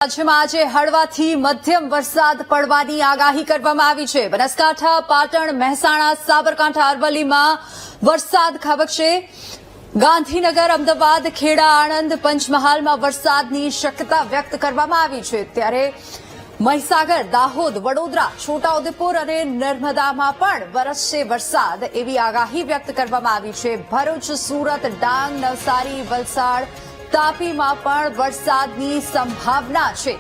રાજ્યમાં આજે હળવાથી મધ્યમ વરસાદ પડવાની આગાહી કરવામાં આવી છે। બનાસકાંઠા, પાટણ, મહેસાણા, સાબરકાંઠા, અરવલ્લીમાં વરસાદ ખાબકશે। ગાંધીનગર, અમદાવાદ, ખેડા, આણંદ, પંચમહાલમાં વરસાદની શક્યતા વ્યક્ત કરવામાં આવી છે। ત્યારે મહીસાગર, દાહોદ, વડોદરા, છોટાઉદેપુર અને નર્મદામાં પણ વરસશે વરસાદ એવી આગાહી વ્યક્ત કરવામાં આવી છે। ભરૂચ, સુરત, ડાંગ, નવસારી, વલસાડ, તાપીમાં પણ વરસાદની સંભાવના છે।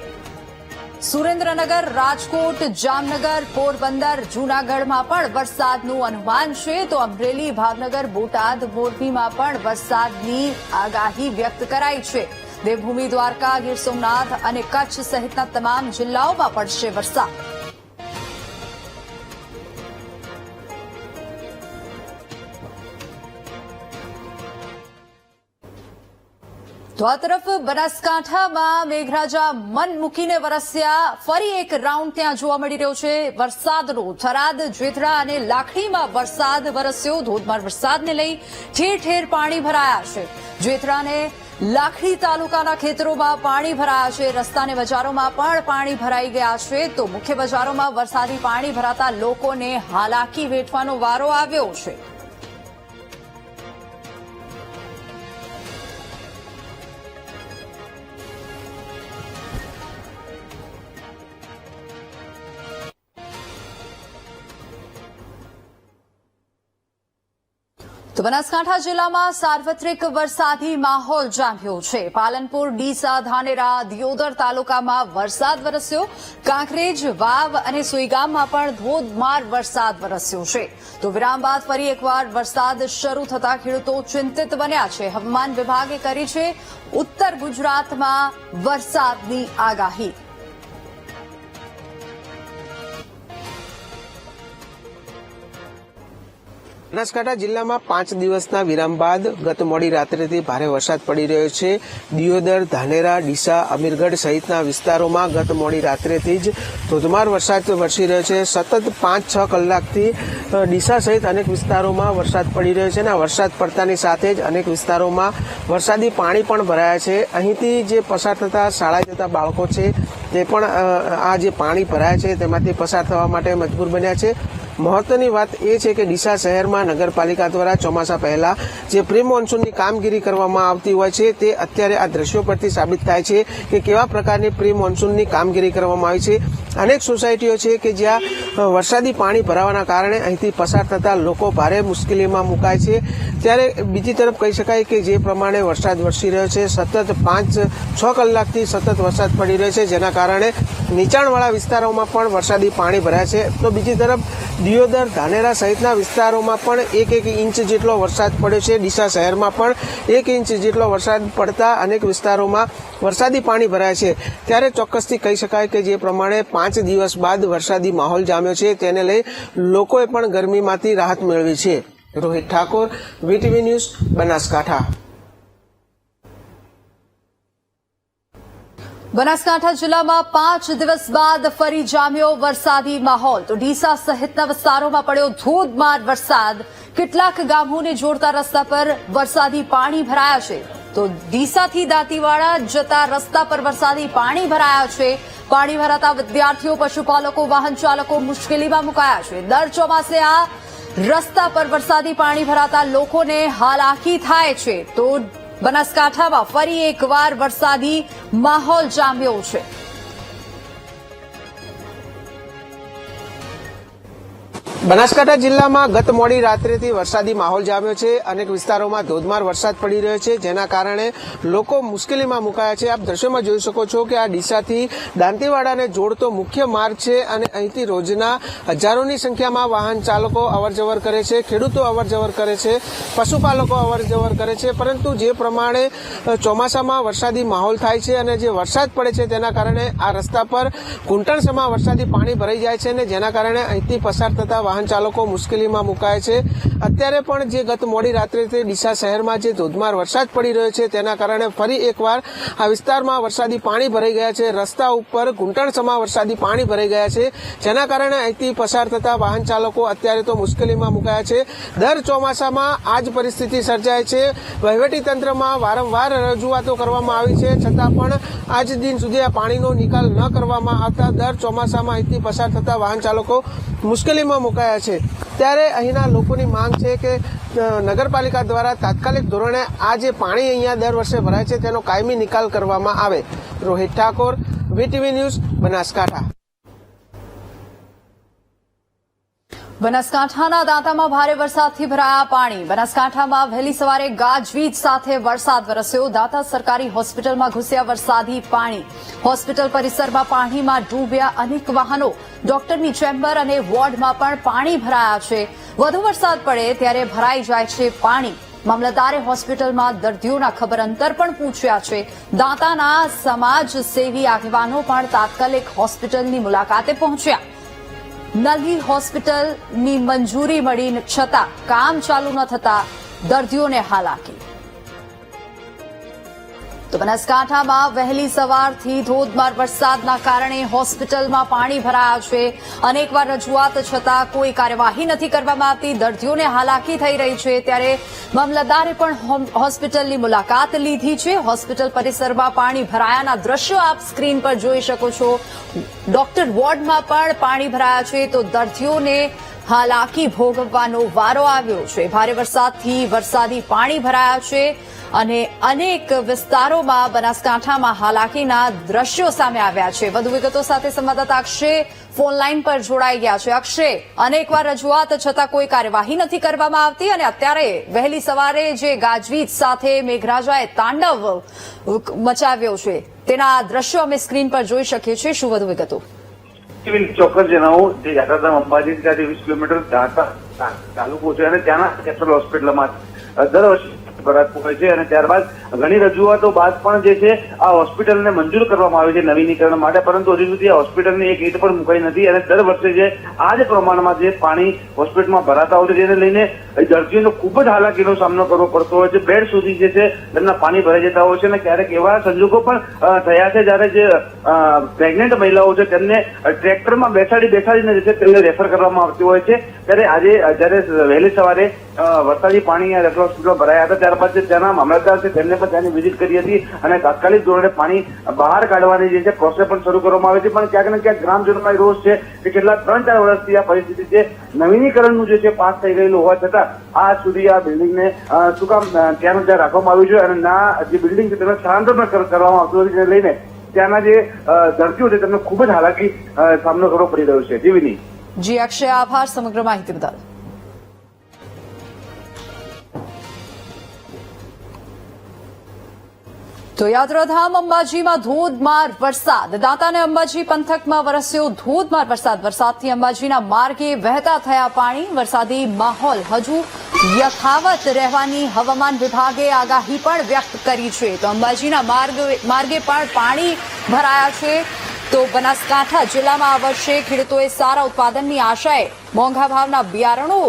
સુરેન્દ્રનગર, રાજકોટ, જામનગર, પોરબંદર, જૂનાગઢમાં પણ વરસાદનું અનુમાન છે। તો અમરેલી, ભાવનગર, બોટાદ, મોરબીમાં પણ વરસાદની આગાહી વ્યક્ત કરાઈ છે। દેવભૂમિ, દ્વારકા, ગીર સોમનાથ અને કચ્છ સહિતના તમામ જિલ્લાઓમાં પડશે વરસાદ। તો આ તરફ બનાસકાંઠામાં મેઘરાજા મન મૂકીને વરસ્યા। ફરી એક રાઉન્ડ ત્યાં જોવા મળી રહ્યો છે વરસાદનો। થરાદ, જેથરા અને લાખણીમાં વરસાદ વરસ્યો। ધોધમાર વરસાદને લઈ ઠેર ઠેર પાણી ભરાયા છે। જેથરા અને લાખણી તાલુકાના ખેતરોમાં પાણી ભરાયા છે। રસ્તા અને બજારોમાં પણ પાણી ભરાઈ ગયા છે। તો મુખ્ય બજારોમાં વરસાદી પાણી ભરાતા લોકોને હાલાકી વેઠવાનો વારો આવ્યો છે। તો બનાસકાંઠા જિલ્લામાં સાર્વત્રિક વરસાદી માહોલ જામ્યો છે। પાલનપુર, ડીસા, ધાનેરા, દિયોદર તાલુકામાં વરસાદ વરસ્યો। કાંકરેજ, વાવ અને સુઈગામમાં પણ ધોધમાર વરસાદ વરસ્યો છે। તો વિરામ બાદ ફરી એકવાર વરસાદ શરૂ થતા ખેડૂતો ચિંતિત બન્યા છે। હવામાન વિભાગે કરી છે ઉત્તર ગુજરાતમાં વરસાદની આગાહી। બનાસકાંઠા જિલ્લામાં 5 દિવસના વિરામ બાદ ગત મોડી રાત્રેથી ભારે વરસાદ પડી રહ્યો છે। દિયોદર, ધાનેરા, ડીસા, અમીરગઢ સહિતના વિસ્તારોમાં ગત મોડી રાત્રેથી જ ધોધમાર વરસાદ વરસી રહ્યો છે। સતત 5-6 કલાકથી ડીસા સહિત અનેક વિસ્તારોમાં વરસાદ પડી રહ્યો છે અને વરસાદ પડતાની સાથે જ અનેક વિસ્તારોમાં વરસાદી પાણી પણ ભરાયા છે। અહીંથી જે પસાર થતા શાળાએ જતા બાળકો છે તે પણ આ જે પાણી ભરાયા છે તેમાંથી પસાર થવા માટે મજબૂર બન્યા છે। મહત્વની વાત એ છે કે ડીસા શહેરમાં નગરપાલિકા દ્વારા ચોમાસા પહેલા જે પ્રી મોન્સૂનની કામગીરી કરવામાં આવતી હોય છે તે અત્યારે આ દ્રશ્યો પરથી સાબિત થાય છે કે કેવા પ્રકારની પ્રી મોન્સૂનની કામગીરી કરવામાં આવી છે। અનેક સોસાયટીઓ છે કે જ્યાં વરસાદી પાણી ભરાવાના કારણે અહીંથી પસાર થતા લોકો ભારે મુશ્કેલીમાં મુકાય છે। ત્યારે બીજી તરફ કહી શકાય કે જે પ્રમાણે વરસાદ વરસી રહ્યો છે, સતત 5-6 કલાકથી સતત વરસાદ પડી રહ્યો છે, જેના કારણે નીચાણવાળા વિસ્તારોમાં પણ વરસાદી પાણી ભરાય છે। તો બીજી તરફ દિયોદર, ધાનેરા સહિતના વિસ્તારોમાં પણ 1 ઇંચ જેટલો વરસાદ પડ્યો છે। ડીસા શહેરમાં પણ 1 ઇંચ જેટલો વરસાદ પડતા અનેક વિસ્તારોમાં વરસાદી પાણી ભરાય છે। ત્યારે ચોક્કસથી કહી શકાય કે જે પ્રમાણે 5 દિવસ બાદ વરસાદી માહોલ જામ્યો છે તેને લઈ લોકોએ પણ ગરમીમાંથી રાહત મેળવી છે। Rohit Thakor, VTV news, Banaskantha. બનાસકાંઠા જિલ્લામાં 5 દિવસ બાદ ફરી જામ્યો વરસાદી માહોલ। તો ડીસા સહિતના વિસ્તારોમાં પડ્યો ધોધમાર વરસાદ। કેટલાક ગામોને જોડતા રસ્તા પર વરસાદી પાણી ભરાયા છે। તો ડીસાથી દાંતીવાડા જતા રસ્તા પર વરસાદી પાણી ભરાયા છે। પાણી ભરાતા વિદ્યાર્થીઓ, પશુપાલકો, વાહન ચાલકો મુશ્કેલીમાં મુકાયા છે। દર ચોમાસે આ રસ્તા પર વરસાદી પાણી ભરાતા લોકોને હાલાકી થાય છે। તો બનાસકાંઠામાં ફરી એકવાર વરસાદી માહોલ જામ્યો છે। બનાસકાંઠા જિલ્લામાં ગત મોડી રાત્રેથી વરસાદી માહોલ જામ્યો છે। અનેક વિસ્તારોમાં ધોધમાર વરસાદ પડી રહ્યો છે, જેના કારણે લોકો મુશ્કેલીમાં મુકાયા છે। આપ દ્રશ્યોમાં જોઈ શકો છો કે આ ડીસાથી દાંતીવાડાને જોડતો મુખ્ય માર્ગ છે અને અહીંથી રોજના હજારોની સંખ્યામાં વાહન ચાલકો અવરજવર કરે છે, ખેડૂતો અવરજવર કરે છે, પશુપાલકો અવરજવર કરે છે। પરંતુ જે પ્રમાણે ચોમાસામાં વરસાદી માહોલ થાય છે અને જે વરસાદ પડે છે તેના કારણે આ રસ્તા પર ઘૂંટણસમાં વરસાદી પાણી ભરાઈ જાય છે અને જેના કારણે અહીંથી પસાર થતા વાહન ચાલકો મુશ્કેલીમાં મુકાય છે। અત્યારે પણ જે ગત મોડી રાત્રેથી ડીસા શહેરમાં જે ધોધમાર વરસાદ પડી રહ્યો છે તેના કારણે ફરી એકવાર આ વિસ્તારમાં વરસાદી પાણી ભરાઈ ગયા છે। રસ્તા ઉપર ઘૂંટણસમા વરસાદી પાણી ભરાઈ ગયા છે, જેના કારણે અહીંથી પસાર થતા વાહન ચાલકો અત્યારે તો મુશ્કેલીમાં મુકાયા છે। દર ચોમાસામાં આ જ પરિસ્થિતિ સર્જાય છે। વહીવટીતંત્રમાં વારંવાર રજૂઆતો કરવામાં આવી છે, છતાં પણ આજ દિન સુધી આ પાણીનો નિકાલ ન કરવામાં આવતા દર ચોમાસામાં અહીંથી પસાર થતા વાહન ચાલકો મુશ્કેલીમાં મુકાયા છે। ત્યારે અહીંના લોકોની માંગ છે કે નગરપાલિકા દ્વારા તાત્કાલિક ધોરણે આ જે પાણી અહીંયા દર વર્ષે ભરાય છે તેનો કાયમી નિકાલ કરવામાં આવે। Rohit Thakor, VTV news, Banaskantha. બનાસકાંઠાના દાંતામાં ભારે વરસાદથી ભરાયા પાણી। બનાસકાંઠામાં વહેલી સવારે ગાજવીજ સાથે વરસાદ વરસ્યો। દાંતા સરકારી હોસ્પિટલમાં ઘૂસ્યા વરસાદી પાણી। હોસ્પિટલ પરિસરમાં પાણીમાં ડૂબ્યા અનેક વાહનો। ડોક્ટરની ચેમ્બર અને વોર્ડમાં પણ પાણી ભરાયા છે। વધુ વરસાદ પડે ત્યારે ભરાઈ જાય છે પાણી। મામલતદારે હોસ્પિટલમાં દર્દીઓના ખબર અંતર પણ પૂછ્યા છે। દાંતાના સમાજ સેવી આગેવાનો પણ તાત્કાલિક હોસ્પિટલની મુલાકાતે પહોંચ્યા। નવી હોસ્પિટલની મંજૂરી મળી છતાં કામ ચાલુ ન થતા દર્દીઓને હાલાકી। તો બનાસકાંઠામાં વહેલી સવારથી ધોધમાર વરસાદના કારણે હોસ્પિટલમાં પાણી ભરાયા છે। અનેકવાર રજૂઆત છતાં કોઈ કાર્યવાહી નથી કરવામાં આવતી। દર્દીઓને હાલાકી થઈ રહી છે। ત્યારે મામલતદારે પણ હોસ્પિટલની મુલાકાત લીધી છે। હોસ્પિટલ પરિસરમાં પાણી ભરાયાના દ્રશ્યો આપ સ્ક્રીન પર જોઈ શકો છો। ડોક્ટર વોર્ડમાં પણ પાણી ભરાયા છે, તો દર્દીઓને હાલાકી ભોગવવાનો વારો આવ્યો છે। ભારે વરસાદથી વરસાદી પાણી ભરાયા છે અને અનેક વિસ્તારોમાં બનાસકાંઠામાં હાલાકીના દ્રશ્યો સામે આવ્યા છે। વધુ વિગતો સાથે સંવાદદાતા અક્ષય ફોન લાઈન પર જોડાઈ ગયા છે। અક્ષય, અનેકવાર રજૂઆત છતાં કોઈ કાર્યવાહી નથી કરવામાં આવતી અને અત્યારે વહેલી સવારે જે ગાજવીજ સાથે મેઘરાજાએ તાંડવ મચાવ્યો છે તેના દ્રશ્યો અમે સ્ક્રીન પર જોઈ શકીએ છીએ। શું વધુ વિગતો? ચોક્કસ જણાવું, જે યાત્રાધામ અંબાજી ત્યાંથી 20 કિલોમીટર દાંતા તાલુકો છે અને ત્યાંના કેપિટલ હોસ્પિટલમાં દર વર્ષે ભરાત હોય છે અને ત્યારબાદ ઘણી રજૂઆતો બાદ પણ જે છે આ હોસ્પિટલને મંજૂર કરવામાં આવી છે નવીનીકરણ માટે, પરંતુ હજુ સુધી આ હોસ્પિટલની એક ઈંટ પણ મુકાઈ નથી અને દર વર્ષે જે આ જ પ્રમાણમાં જે પાણી હોસ્પિટલમાં ભરાતા હોય છે જેને લઈને દર્દીઓને ખૂબ જ હાલાકીનો સામનો કરવો પડતો હોય છે। બેડ સુધી જે છે તેમના પાણી ભરાઈ જતા હોય છે અને ક્યારેક એવા સંજોગો પણ થયા છે જ્યારે જે પ્રેગ્નેન્ટ મહિલાઓ છે તેમને ટ્રેક્ટરમાં બેસાડીને જે છે તેમને રેફર કરવામાં આવતી હોય છે। ત્યારે આજે જયારે વહેલી સવારે વરસાદી પાણી રેફર હોસ્પિટલમાં ભરાયા હતા, ત્યારબાદ જે ત્યાંના મામલતદાર છે તેમને પણ ત્યાંની વિઝિટ કરી હતી અને તાત્કાલિક ધોરણે પાણી બહાર કાઢવાની જે છે પ્રોસેસ પણ શરૂ કરવામાં આવી છે। પણ ક્યાંક ને ક્યાંક ગ્રામજનોમાં રોષ છે કે છેલ્લા 3-4 વર્ષથી આ પરિસ્થિતિ છે નવીનીકરણનું જે છે પાસ થઈ ગયેલું હોવા છતાં આજ સુધી આ બિલ્ડિંગને શું કામ ત્યાંનું ત્યાં રાખવામાં આવ્યું છે અને ના જે બિલ્ડિંગ છે તેને સ્થળાંતર પણ કરવામાં આવતું નથી, જેને લઈને ત્યાંના જે દર્દીઓ છે તેમને ખૂબ જ હાલાકી સામનો કરવો પડી રહ્યો છે। જીવીની જી અક્ષય, આભાર સમગ્ર માહિતી બદલ। તો યાત્રાધામ અંબાજીમાં ધોધમાર વરસાદ। દાંતા અને અંબાજી પંથકમાં વરસ્યો ધોધમાર વરસાદ। વરસાદથી અંબાજીના માર્ગે વહેતા થયા પાણી। વરસાદી માહોલ હજુ યથાવત રહેવાની હવામાન વિભાગે આગાહી પણ વ્યક્ત કરી છે। તો અંબાજીના માર્ગે પણ પાણી ભરાયા છે। તો બનાસકાંઠા જિલ્લામાં આ વર્ષે ખેડૂતોએ સારા ઉત્પાદનની આશાએ મોંઘા ભાવના બિયારણો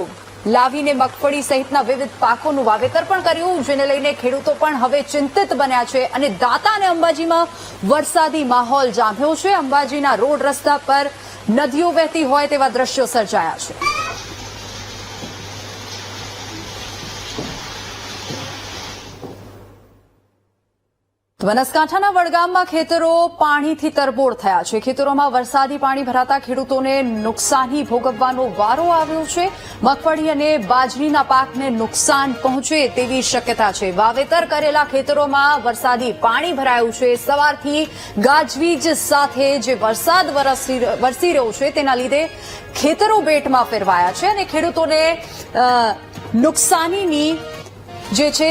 લાવીને મગફળી સહિતના વિવિધ પાકોનું વાવેતર પણ કર્યું, જેને લઈને ખેડૂતો પણ હવે ચિંતિત બન્યા છે અને દાંતા અને અંબાજીમાં વરસાદી માહોલ જામ્યો છે। અંબાજીના રોડ રસ્તા પર નદીઓ વહેતી હોય તેવા દ્રશ્યો સર્જાયા છે। બનાસકાંઠાના વડગામમાં ખેતરો પાણીથી તરબોળ થયા છે। ખેતરોમાં વરસાદી પાણી ભરાતા ખેડૂતોને નુકસાની ભોગવવાનો વારો આવ્યો છે। મગફળી અને બાજરીના પાકને નુકસાન પહોંચે તેવી શક્યતા છે। વાવેતર કરેલા ખેતરોમાં વરસાદી પાણી ભરાયું છે। સવારથી ગાજવીજ સાથે જે વરસાદ વરસી રહ્યો છે તેના લીધે ખેતરો બેટમાં ફેરવાયા છે અને ખેડૂતોને નુકસાનીની જે છે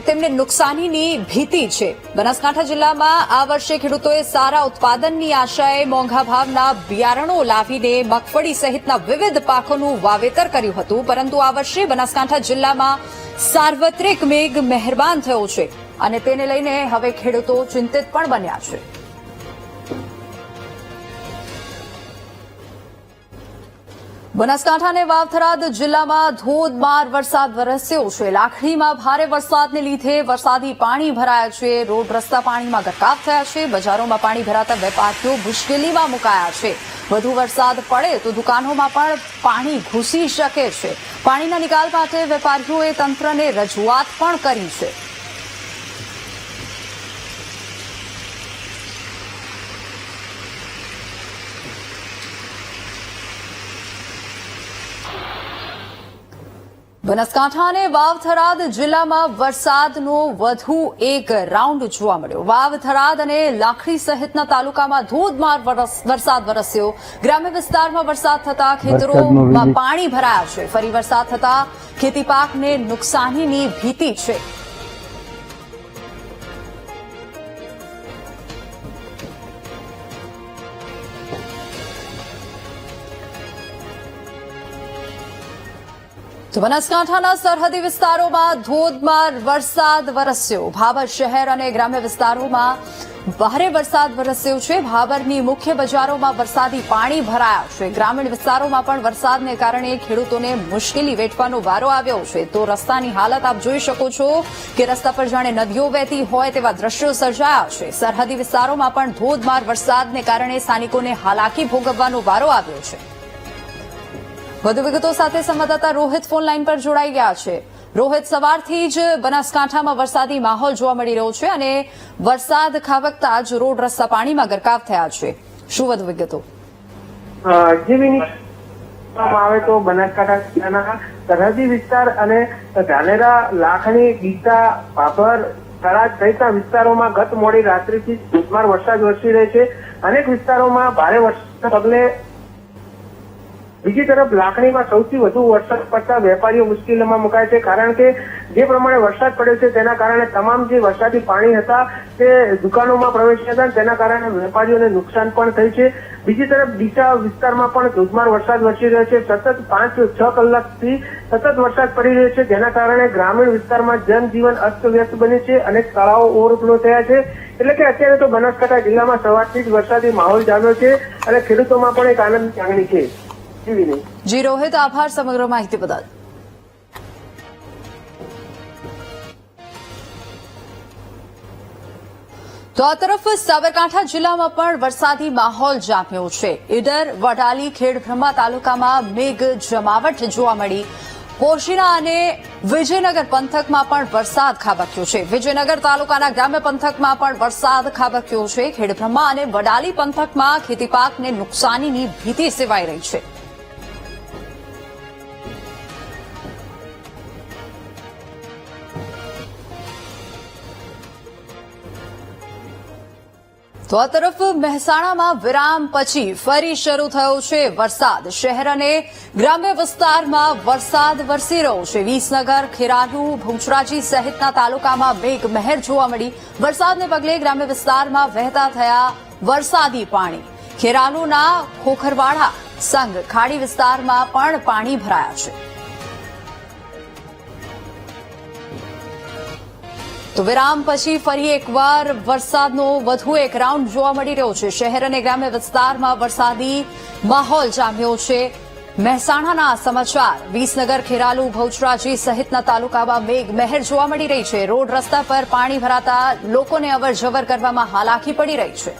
તેમને નુકસાનીની ભીતિ છે। બનાસકાંઠા જિલ્લામાં આ વર્ષે ખેડૂતોએ સારા ઉત્પાદનની આશાએ મોંઘા ભાવના બિયારણો લાવીને મગફળી સહિતના વિવિધ પાકોનું વાવેતર કર્યું હતું, પરંતુ આ વર્ષે બનાસકાંઠા જિલ્લામાં સાર્વત્રિક મેઘ મહેરબાન થયો છે અને તેને લઈને હવે ખેડૂતો ચિંતિત પણ બન્યા છે। બનાસકાંઠા અને વાવથરાદ જિલ્લામાં ધોધમાર વરસાદ વરસ્યો છે. લાખણીમાં ભારે વરસાદને લીધે વરસાદી પાણી ભરાયા છે. રોડ રસ્તા પાણીમાં ગરકાવ થયા છે. બજારોમાં પાણી ભરાતા વેપારીઓ મુશ્કેલીમાં મુકાયા છે. વધુ વરસાદ પડે તો દુકાનોમાં પણ પાણી ઘૂસી શકે છે. પાણીના નિકાલ માટે વેપારીઓએ તંત્રને રજૂઆત પણ કરી છે. બનાસકાંઠા અને વાવથરાદ જિલ્લામાં વરસાદનો વધુ એક રાઉન્ડ જોવા મળ્યો. વાવથરાદ અને લાખણી સહિતના તાલુકામાં ધોધમાર વરસાદ વરસ્યો. ગ્રામ્ય વિસ્તારમાં વરસાદ થતા ખેતરોમાં પાણી ભરાયા છે. ફરી વરસાદ થતા ખેતી પાકને નુકસાનીની ભીતિ છે. તો બનાસકાંઠાના સરહદી વિસ્તારોમાં ધોધમાર વરસાદ વરસ્યો. ભાભર શહેર અને ગ્રામ્ય વિસ્તારોમાં ભારે વરસાદ વરસ્યો છે. ભાભરની મુખ્ય બજારોમાં વરસાદી પાણી ભરાયા છે. ગ્રામીણ વિસ્તારોમાં પણ વરસાદને કારણે ખેડૂતોને મુશ્કેલી વેઠવાનો વારો આવ્યો છે. તો રસ્તાની હાલત આપ જોઈ શકો છો કે રસ્તા પર જાણે નદીઓ વહેતી હોય તેવા દ્રશ્યો સર્જાયા છે. સરહદી વિસ્તારોમાં પણ ધોધમાર વરસાદને કારણે સ્થાનિકોને હાલાકી ભોગવવાનો વારો આવ્યો છે. વધુ વિગતો સાથે સંવાદદાતા રોહિત ફોન લાઈન પર જોડાઈ ગયા છે. રોહિત, સવારથી જ બનાસકાંઠામાં વરસાદી માહોલ જોવા મળી રહ્યો છે અને વરસાદ ખાબકતા જ રોડ રસ્તા પાણીમાં ગરકાવ થયા છે. શું વધુ વિગતો? આવે તો બનાસકાંઠા જિલ્લાના સરહદી વિસ્તાર અને ધાનેરા, લાખણી, ડીસા, ભાભર, તળાજ સહિતના વિસ્તારોમાં ગત મોડી રાત્રિથી ધોધમાર વરસાદ વરસી રહ્યો છે. અનેક વિસ્તારોમાં ભારે વરસાદના પગલે બીજી તરફ લાખણીમાં સૌથી વધુ વરસાદ પડતા વેપારીઓ મુશ્કેલીમાં મુકાય છે. કારણ કે જે પ્રમાણે વરસાદ પડ્યો છે તેના કારણે તમામ જે વરસાદી પાણી હતા તે દુકાનોમાં પ્રવેશ્યા હતા. તેના કારણે વેપારીઓને નુકસાન પણ થયું છે. બીજી તરફ ડીસા વિસ્તારમાં પણ ધોધમાર વરસાદ વરસી રહ્યો છે. સતત 5-6 કલાકથી સતત વરસાદ પડી રહ્યો છે, જેના કારણે ગ્રામીણ વિસ્તારમાં જનજીવન અસ્તવ્યસ્ત બન્યું છે. અનેક તળાવો ઓવરફ્લો થયા છે. એટલે કે અત્યારે તો બનાસકાંઠા જિલ્લામાં સવારથી જ વરસાદી માહોલ જામ્યો છે અને ખેડૂતોમાં પણ એક આનંદની લાગણી છે. જી રોહિત, આભાર સમગ્ર માહિતી બદલ. તો આ તરફ સાબરકાંઠા જિલ્લામાં પણ વરસાદી માહોલ જામ્યો છે. ઈડર, વડાલી, ખેડબ્રહ્મા તાલુકામાં મેઘ જમાવટ જોવા મળી. પોશીના અને વિજયનગર પંથકમાં પણ વરસાદ ખાબક્યો છે. વિજયનગર તાલુકાના ગ્રામ્ય પંથકમાં પણ વરસાદ ખાબક્યો છે. ખેડબ્રહ્મા અને વડાલી પંથકમાં ખેતીપાકને નુકસાનીની ભીતિ સેવાઈ રહી છે. તો આ તરફ મહેસાણામાં વિરામ પછી ફરી શરૂ થયો છે વરસાદ. શહેર અને ગ્રામ્ય વિસ્તારમાં વરસાદ વરસી રહ્યો છે. વિસનગર, ખેરાલુ, ભુચરાજી સહિતના તાલુકામાં મેઘમહેર જોવા મળી. વરસાદને પગલે ગ્રામ્ય વિસ્તારમાં વહેતા થયા વરસાદી પાણી. ખેરાલુના ખોખરવાડા સંઘ ખાડી વિસ્તારમાં પણ પાણી ભરાયા છે. તો વિરામ પછી ફરી એકવાર વરસાદનો વધુ એક રાઉન્ડ જોવા મળી રહ્યો છે. શહેર અને ગ્રામ્ય વિસ્તારમાં વરસાદી માહોલ જામ્યો છે. મહેસાણાના સમાચાર. વિસનગર, ખેરાલુ, ભૌચરાજી સહિતના તાલુકામાં મેઘમહેર જોવા મળી રહી છે. રોડ રસ્તા પર પાણી ભરાતા લોકોને અવર જવર કરવામાં હાલાકી પડી રહી છે.